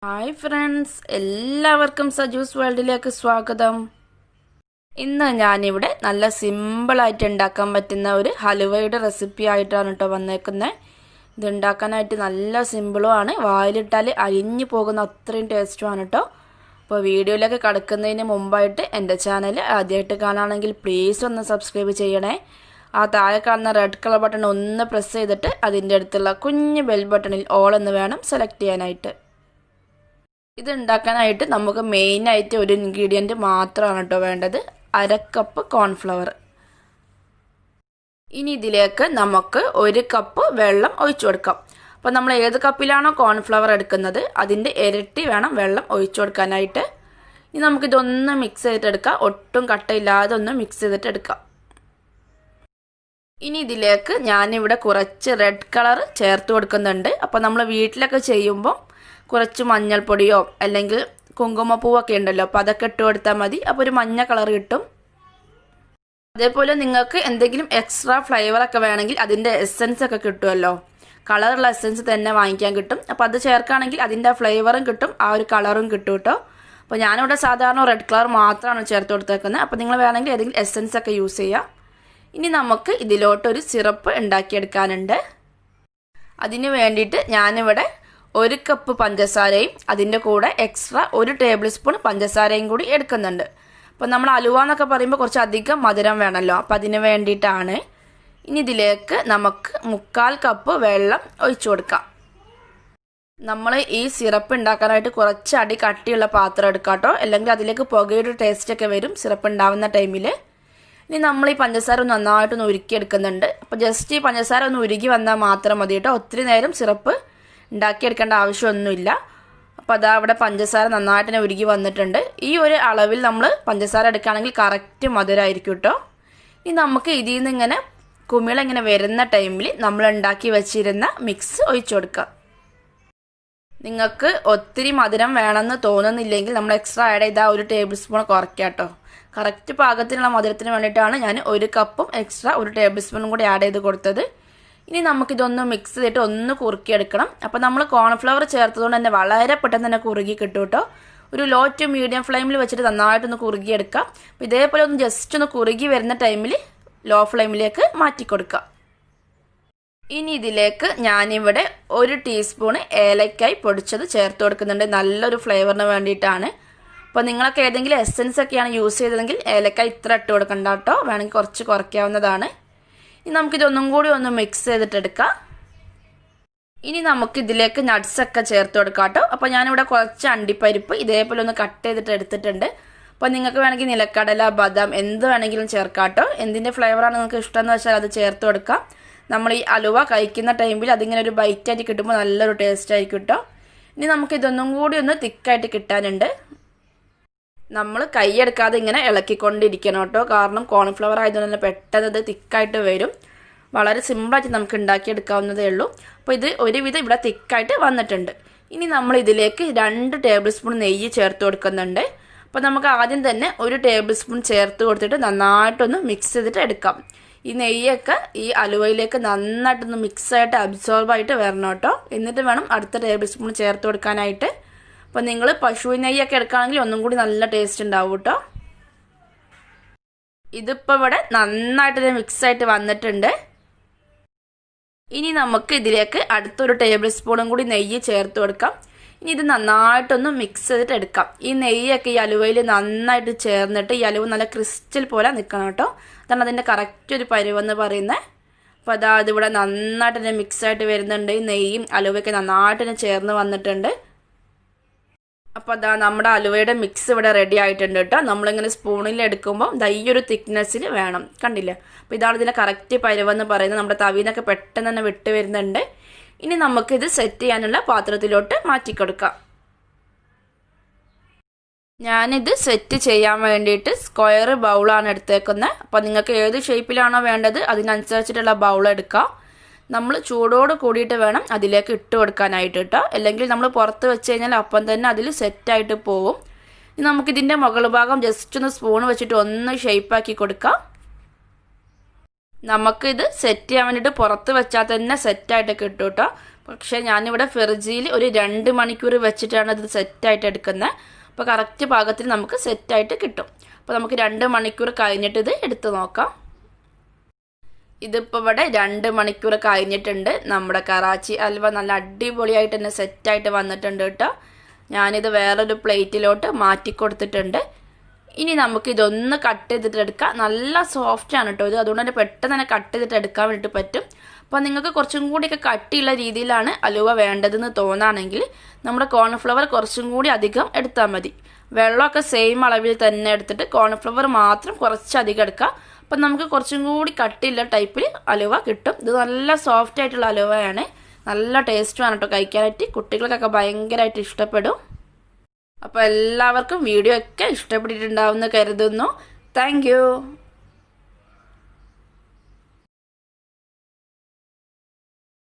Hi friends, എല്ലാവർക്കും സജൂസ് വേൾഡിലേക്ക് സ്വാഗതം. ഇന്ന് ഞാനിവിടെ നല്ല സിമ്പിളായിട്ട് ഉണ്ടാക്കാൻ പറ്റുന്ന ഒരു ഹലുവയുടെ റെസിപ്പി ആയിട്ടാണ് കേട്ടോ വന്നേക്കുന്നത്. ഇത് ഉണ്ടാക്കാനായിട്ട് നല്ല സിമ്പിളുമാണ്, വായിലിട്ടാൽ അരിഞ്ഞു പോകുന്ന അത്രയും ടേസ്റ്റുമാണ് കേട്ടോ. അപ്പോൾ വീഡിയോയിലേക്ക് കടക്കുന്നതിന് മുമ്പായിട്ട് എൻ്റെ ചാനൽ ആദ്യമായിട്ട് കാണുകയാണെങ്കിൽ പ്ലീസ് ഒന്ന് സബ്സ്ക്രൈബ് ചെയ്യണേ. ആ താഴെ കാണുന്ന റെഡ് കളർ ബട്ടൺ ഒന്ന് പ്രസ് ചെയ്തിട്ട് അതിൻ്റെ അടുത്തുള്ള കുഞ്ഞ് ബെൽ ബട്ടണിൽ ഓൾ എന്ന് വേണം സെലക്ട് ചെയ്യാനായിട്ട്. ഇത് ഉണ്ടാക്കാനായിട്ട് നമുക്ക് മെയിനായിട്ട് ഒരു ഇൻഗ്രീഡിയൻറ്റ് മാത്രമാണ് കേട്ടോ വേണ്ടത്, 1/2 കപ്പ് കോൺഫ്ലവർ. ഇനി ഇതിലേക്ക് നമുക്ക് 1 കപ്പ് വെള്ളം ഒഴിച്ചു കൊടുക്കാം. അപ്പോൾ നമ്മൾ ഏത് കപ്പിലാണോ കോൺഫ്ലവർ എടുക്കുന്നത് അതിൻ്റെ ഇരട്ടി വേണം വെള്ളം ഒഴിച്ചു കൊടുക്കാനായിട്ട്. ഇനി നമുക്കിതൊന്ന് മിക്സ് ചെയ്തിട്ടെടുക്കാം, ഒട്ടും കട്ടയില്ലാതെ ഒന്ന് മിക്സ് ചെയ്തിട്ടെടുക്കാം. ഇനി ഇതിലേക്ക് ഞാനിവിടെ കുറച്ച് റെഡ് കളർ ചേർത്ത് കൊടുക്കുന്നുണ്ട്. അപ്പോൾ നമ്മൾ വീട്ടിലൊക്കെ ചെയ്യുമ്പോൾ കുറച്ച് മഞ്ഞൾപ്പൊടിയോ അല്ലെങ്കിൽ കുങ്കുമപ്പൂവൊക്കെ ഉണ്ടല്ലോ, അപ്പോൾ അതൊക്കെ ഇട്ട് കൊടുത്താൽ മതി. അപ്പോൾ ഒരു മഞ്ഞ കളർ കിട്ടും. അതേപോലെ നിങ്ങൾക്ക് എന്തെങ്കിലും എക്സ്ട്രാ ഫ്ലേവറൊക്കെ വേണമെങ്കിൽ അതിൻ്റെ എസെൻസ് ഒക്കെ കിട്ടുമല്ലോ, കളറുള്ള എസെൻസ് തന്നെ വാങ്ങിക്കാൻ കിട്ടും. അപ്പോൾ അത് ചേർക്കുകയാണെങ്കിൽ അതിൻ്റെ ഫ്ലേവറും കിട്ടും, ആ ഒരു കളറും കിട്ടും കേട്ടോ. അപ്പോൾ ഞാനിവിടെ സാധാരണ റെഡ് കളർ മാത്രമാണ് ചേർത്ത് കൊടുത്തേക്കുന്നത്. അപ്പോൾ നിങ്ങൾ വേണമെങ്കിൽ ഏതെങ്കിലും എസെൻസ് ഒക്കെ യൂസ് ചെയ്യാം. ഇനി നമുക്ക് ഇതിലോട്ടൊരു സിറപ്പ് ഉണ്ടാക്കിയെടുക്കാനുണ്ട്. അതിന് വേണ്ടിയിട്ട് ഞാനിവിടെ 1 കപ്പ് പഞ്ചസാരയും അതിൻ്റെ കൂടെ എക്സ്ട്രാ 1 ടേബിൾ സ്പൂൺ പഞ്ചസാരയും കൂടി എടുക്കുന്നുണ്ട്. അപ്പോൾ നമ്മൾ അലുവ എന്നൊക്കെ പറയുമ്പോൾ കുറച്ച് അധികം മധുരം വേണമല്ലോ, അപ്പോൾ അതിന് വേണ്ടിയിട്ടാണ്. ഇനി ഇതിലേക്ക് നമുക്ക് 1/4 കപ്പ് വെള്ളം ഒഴിച്ചു കൊടുക്കാം. നമ്മൾ ഈ സിറപ്പ് ഉണ്ടാക്കാനായിട്ട് കുറച്ച് അടി കട്ടിയുള്ള പാത്രം എടുക്കാം കേട്ടോ, അല്ലെങ്കിൽ അതിലേക്ക് പുകയുടെ ടേസ്റ്റൊക്കെ വരും സിറപ്പ് ഉണ്ടാവുന്ന ടൈമിൽ. ഇനി നമ്മൾ ഈ പഞ്ചസാര ഒന്ന് നന്നായിട്ടൊന്ന് ഉരുക്കിയെടുക്കുന്നുണ്ട്. അപ്പോൾ ജസ്റ്റ് ഈ പഞ്ചസാര ഒന്ന് ഉരുകി വന്നാൽ മാത്രം മതി കേട്ടോ, ഒത്തിരി നേരം സിറപ്പ് ഉണ്ടാക്കിയെടുക്കേണ്ട ആവശ്യമൊന്നുമില്ല. അപ്പോൾ അതാ അവിടെ പഞ്ചസാര നന്നായിട്ട് തന്നെ ഉരുകി വന്നിട്ടുണ്ട്. ഈ ഒരു അളവിൽ നമ്മൾ പഞ്ചസാര എടുക്കുകയാണെങ്കിൽ കറക്റ്റ് മധുരമായിരിക്കും കേട്ടോ. ഇനി നമുക്ക് ഇതിൽ നിന്ന് ഇങ്ങനെ കുമിളിങ്ങനെ വരുന്ന ടൈമിൽ നമ്മൾ ഉണ്ടാക്കി വെച്ചിരുന്ന മിക്സ് ഒഴിച്ചു കൊടുക്കാം. നിങ്ങൾക്ക് ഒത്തിരി മധുരം വേണമെന്ന് തോന്നുന്നില്ലെങ്കിൽ നമ്മൾ എക്സ്ട്രാ ആഡ് ചെയ്താൽ 1 ടേബിൾ സ്പൂൺ കുറയ്ക്കാം കേട്ടോ. കറക്റ്റ് പാകത്തിനുള്ള മധുരത്തിന് വേണ്ടിയിട്ടാണ് ഞാൻ 1 കപ്പും എക്സ്ട്രാ 1 ടേബിൾ സ്പൂണും കൂടി ആഡ് ചെയ്ത് കൊടുത്തത്. ഇനി നമുക്കിതൊന്ന് മിക്സ് ചെയ്തിട്ട് ഒന്ന് കുറുക്കിയെടുക്കണം. അപ്പോൾ നമ്മൾ കോൺഫ്ലവർ ചേർത്തതുകൊണ്ട് തന്നെ വളരെ പെട്ടെന്ന് തന്നെ കുറുകി കിട്ടും കേട്ടോ. ഒരു ലോ ടു മീഡിയം ഫ്ലെയിമിൽ വെച്ചിട്ട് നന്നായിട്ടൊന്ന് കുറുകിയെടുക്കാം. അപ്പോൾ ഇതേപോലെ ഒന്ന് ജസ്റ്റ് ഒന്ന് കുറുകി വരുന്ന ടൈമിൽ ലോ ഫ്ലെയിമിലേക്ക് മാറ്റി കൊടുക്കാം. ഇനി ഇതിലേക്ക് ഞാനിവിടെ 1 ടീസ്പൂൺ ഏലക്കായ് പൊടിച്ചത് ചേർത്ത് കൊടുക്കുന്നുണ്ട്, നല്ലൊരു ഫ്ലേവറിന് വേണ്ടിയിട്ടാണ്. അപ്പോൾ നിങ്ങളൊക്കെ ഏതെങ്കിലും എസെൻസ് ഒക്കെയാണ് യൂസ് ചെയ്തതെങ്കിൽ ഏലക്കായ് ഇത്ര ഇട്ട് കൊടുക്കണ്ട കേട്ടോ, വേണമെങ്കിൽ കുറച്ച് കുറയ്ക്കാവുന്നതാണ്. ഇനി നമുക്കിതൊന്നും കൂടി ഒന്ന് മിക്സ് ചെയ്തിട്ടെടുക്കാം. ഇനി നമുക്കിതിലേക്ക് നട്ട്സൊക്കെ ചേർത്ത് കൊടുക്കാം കേട്ടോ. അപ്പോൾ ഞാനിവിടെ കുറച്ച് അണ്ടിപ്പരിപ്പ് ഇതേപോലെ ഒന്ന് കട്ട് ചെയ്തിട്ട് എടുത്തിട്ടുണ്ട്. അപ്പോൾ നിങ്ങൾക്ക് വേണമെങ്കിൽ നിലക്കടല, ബദാം എന്ത് വേണമെങ്കിലും ചേർക്കാം കേട്ടോ. എന്തിൻ്റെ ഫ്ലേവറാണ് നിങ്ങൾക്ക് ഇഷ്ടമെന്ന് വെച്ചാൽ അത് ചേർത്ത് കൊടുക്കാം. നമ്മൾ ഈ അലുവ കഴിക്കുന്ന ടൈമിൽ അതിങ്ങനെ ഒരു ബൈറ്റായിട്ട് കിട്ടുമ്പോൾ നല്ലൊരു ടേസ്റ്റ് ആയിരിക്കും കേട്ടോ. ഇനി നമുക്കിതൊന്നും കൂടി ഒന്ന് തിക്കായിട്ട് കിട്ടാനുണ്ട്. നമ്മൾ കൈയെടുക്കാതെ ഇങ്ങനെ ഇളക്കിക്കൊണ്ടിരിക്കണം കേട്ടോ, കാരണം കോൺഫ്ലവർ ആയതുകൊണ്ട് തന്നെ പെട്ടെന്ന് ഇത് തിക്കായിട്ട് വരും. വളരെ സിമ്പിളായിട്ട് നമുക്ക് ഉണ്ടാക്കിയെടുക്കാവുന്നതേ ഉള്ളൂ. അപ്പോൾ ഇത് ഒരുവിധം ഇവിടെ തിക്കായിട്ട് വന്നിട്ടുണ്ട്. ഇനി നമ്മൾ ഇതിലേക്ക് 2 ടേബിൾ സ്പൂൺ നെയ്യ് ചേർത്ത് കൊടുക്കുന്നുണ്ട്. അപ്പോൾ നമുക്ക് ആദ്യം തന്നെ 1 ടേബിൾ സ്പൂൺ ചേർത്ത് കൊടുത്തിട്ട് നന്നായിട്ടൊന്ന് മിക്സ് ചെയ്തിട്ട് എടുക്കാം. ഈ നെയ്യൊക്കെ ഈ അലുവയിലേക്ക് നന്നായിട്ടൊന്ന് മിക്സായിട്ട് അബ്സോർബായിട്ട് വരണം കേട്ടോ. എന്നിട്ട് വേണം അടുത്ത ടേബിൾ സ്പൂൺ ചേർത്ത് കൊടുക്കാനായിട്ട്. അപ്പോൾ നിങ്ങൾ പശുവിൻ നെയ്യൊക്കെ എടുക്കുകയാണെങ്കിൽ ഒന്നും കൂടി നല്ല ടേസ്റ്റ് ഉണ്ടാവും കേട്ടോ. ഇതിപ്പോൾ ഇവിടെ നന്നായിട്ട് മിക്സായിട്ട് വന്നിട്ടുണ്ട്. ഇനി നമുക്ക് ഇതിലേക്ക് അടുത്തൊരു ടേബിൾ സ്പൂണും കൂടി നെയ്യ് ചേർത്ത് കൊടുക്കാം. ഇനി ഇത് നന്നായിട്ടൊന്ന് മിക്സ് ചെയ്തിട്ട് എടുക്കാം. ഈ നെയ്യൊക്കെ ഈ അലുവയിൽ നന്നായിട്ട് ചേർന്നിട്ട് ഈ അലുവ നല്ല ക്രിസ്റ്റൽ പോലെ നിൽക്കണം കേട്ടോ. അതാണ് അതിൻ്റെ കറക്റ്റ് ഒരു പരുവെന്ന് പറയുന്നത്. അപ്പോൾ അതാ ഇതിവിടെ നന്നായിട്ട് തന്നെ മിക്സായിട്ട് വരുന്നുണ്ട്. ഈ നെയ്യും അലുവയൊക്കെ നന്നായിട്ട് തന്നെ ചേർന്ന് വന്നിട്ടുണ്ട്. അപ്പോൾ അതാ നമ്മുടെ അലുവയുടെ മിക്സ് ഇവിടെ റെഡി ആയിട്ടുണ്ട് കേട്ടോ. നമ്മളിങ്ങനെ സ്പൂണിൽ എടുക്കുമ്പോൾ ഈ ഒരു തിക്നെസ്സിൽ വേണം, കണ്ടില്ലേ. അപ്പോൾ ഇതാണ് ഇതിൻ്റെ കറക്റ്റ് പരുവെന്ന് പറയുന്നത്. നമ്മുടെ തവിനൊക്കെ പെട്ടെന്ന് തന്നെ വിട്ട് വരുന്നുണ്ട്. ഇനി നമുക്കിത് സെറ്റ് ചെയ്യാനുള്ള പാത്രത്തിലോട്ട് മാറ്റിക്കൊടുക്കാം. ഞാനിത് സെറ്റ് ചെയ്യാൻ വേണ്ടിയിട്ട് സ്ക്വയർ ബൗളാണ് എടുത്തേക്കുന്നത്. അപ്പോൾ നിങ്ങൾക്ക് ഏത് ഷേപ്പിലാണോ വേണ്ടത് അതിനനുസരിച്ചിട്ടുള്ള ബൗൾ എടുക്കാം. നമ്മൾ ചൂടോട് കൂടിയിട്ട് വേണം അതിലേക്ക് ഇട്ട് കൊടുക്കാനായിട്ട് കേട്ടോ, അല്ലെങ്കിൽ നമ്മൾ പുറത്ത് വെച്ച് കഴിഞ്ഞാൽ അപ്പം തന്നെ അതിൽ സെറ്റായിട്ട് പോവും. ഇനി നമുക്കിതിൻ്റെ മുകൾ ഭാഗം ജസ്റ്റ് ഒന്ന് സ്പൂൺ വെച്ചിട്ട് ഒന്ന് ഷേപ്പാക്കി കൊടുക്കാം. നമുക്കിത് സെറ്റ് ചെയ്യാൻ വേണ്ടിയിട്ട് പുറത്ത് വെച്ചാൽ തന്നെ സെറ്റായിട്ട് കിട്ടും കേട്ടോ. പക്ഷേ ഞാനിവിടെ ഫ്രിഡ്ജിൽ ഒരു 2 മണിക്കൂർ വെച്ചിട്ടാണ് ഇത് സെറ്റായിട്ട് എടുക്കുന്നത്. അപ്പോൾ കറക്റ്റ് പാകത്തിൽ നമുക്ക് സെറ്റായിട്ട് കിട്ടും. അപ്പോൾ നമുക്ക് 2 മണിക്കൂർ കഴിഞ്ഞിട്ട് ഇത് എടുത്ത് നോക്കാം. ഇതിപ്പോൾ ഇവിടെ 2 മണിക്കൂർ കഴിഞ്ഞിട്ടുണ്ട്. നമ്മുടെ കറാച്ചി ഹൽവ നല്ല അടിപൊളിയായിട്ട് തന്നെ സെറ്റായിട്ട് വന്നിട്ടുണ്ട് കേട്ടോ. ഞാനിത് വേറൊരു പ്ലേറ്റിലോട്ട് മാറ്റി കൊടുത്തിട്ടുണ്ട്. ഇനി നമുക്ക് ഇതൊന്ന് കട്ട് ചെയ്തിട്ട് എടുക്കാം. നല്ല സോഫ്റ്റ് ആണ് കേട്ടോ ഇത്, അതുകൊണ്ട് തന്നെ പെട്ടെന്ന് തന്നെ കട്ട് ചെയ്തിട്ട് എടുക്കാൻ വേണ്ടിയിട്ട് പറ്റും. അപ്പോൾ നിങ്ങൾക്ക് കുറച്ചും കൂടിയൊക്കെ കട്ടിയുള്ള രീതിയിലാണ് ഹലുവ വേണ്ടതെന്ന് തോന്നുകയാണെങ്കിൽ നമ്മുടെ കോൺഫ്ലവർ കുറച്ചും കൂടി അധികം എടുത്താൽ മതി. വെള്ളമൊക്കെ സെയിം അളവിൽ തന്നെ എടുത്തിട്ട് കോൺഫ്ലവർ മാത്രം കുറച്ചധികം എടുക്കുക. അപ്പം നമുക്ക് കുറച്ചും കൂടി കട്ടിയുള്ള ടൈപ്പിൽ ഹലുവ കിട്ടും. ഇത് നല്ല സോഫ്റ്റ് ആയിട്ടുള്ള ഹലുവയാണ്, നല്ല ടേസ്റ്റുമാണ് കേട്ടോ കഴിക്കാനായിട്ട്. കുട്ടികൾക്കൊക്കെ ഭയങ്കരമായിട്ട് ഇഷ്ടപ്പെടും. അപ്പോൾ എല്ലാവർക്കും വീഡിയോ ഒക്കെ ഇഷ്ടപ്പെട്ടിട്ടുണ്ടാവുമെന്ന് കരുതുന്നു. താങ്ക്